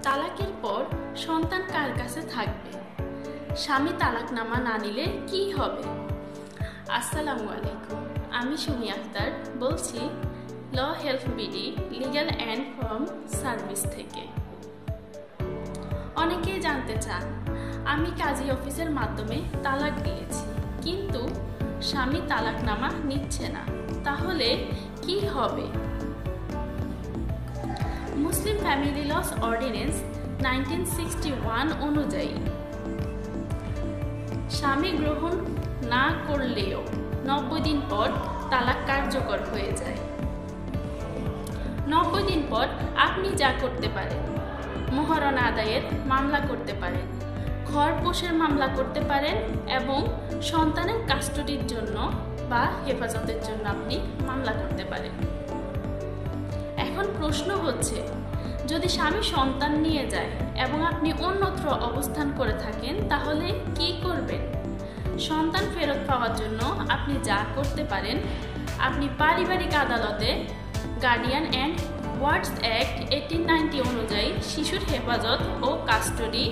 তালাকের পর সন্তান কার কাছে থাকবে? স্বামী তালাকনামা না নিলে কি হবে? আসসালামু আলাইকুম, আমি সুমি আক্তার বলছি law help BD legal and firm service থেকে। অনেকেই জানতে চান, আমি কাজী অফিসের মাধ্যমে তালাক দিয়েছি, কিন্তু স্বামী তালাকনামা নিচ্ছে না, তাহলে কি হবে? মুসলিম ফ্যামিলি লস অর্ডিন্যান্স 1961 অনুযায়ী স্বামী গ্রহণ না করলেও 90 দিন পর তালাক কার্যকর হয়ে যায়। 90 দিন পর আপনি যা করতে পারেন, মোহরানা আদায়ের মামলা করতে পারেন, খরপোশের মামলা করতে পারেন এবং সন্তানের কাস্টডির জন্য বা হেফাজতের জন্য আপনি মামলা করতে পারেন। এখন প্রশ্ন হচ্ছে, যদি স্বামী সন্তান নিয়ে যায় এবং আপনি অন্যত্র অবস্থান করে থাকেন, তাহলে কি করবেন? সন্তান ফেরত পাওয়ার জন্য আপনি যা করতে পারেন, আপনি পারিবারিক আদালতে গার্ডিয়ান অ্যান্ড ওয়ার্ডস অ্যাক্ট 1890 অনুযায়ী শিশুর হেফাজত ও কাস্টডি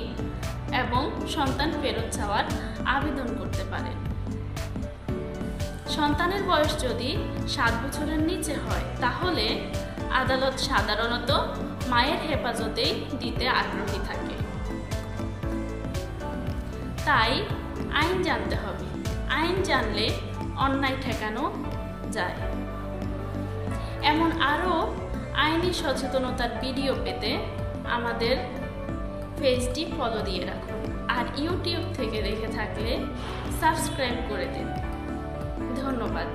এবং সন্তান ফেরত চাওয়ার আবেদন করতে পারেন। সন্তানের বয়স যদি 7 বছরের নিচে হয়, তাহলে আদালত সাধারণত মায়ের হেফাজতেই দিতে আগ্রহী থাকে। তাই আইন জানতে হবে, আইন জানলে অন্যায় ঠেকানো যায়। এমন আরও আইনি সচেতনতার ভিডিও পেতে আমাদের পেজটি ফলো দিয়ে রাখুন, আর ইউটিউব থেকে দেখে থাকলে সাবস্ক্রাইব করে দিন। ধন্যবাদ।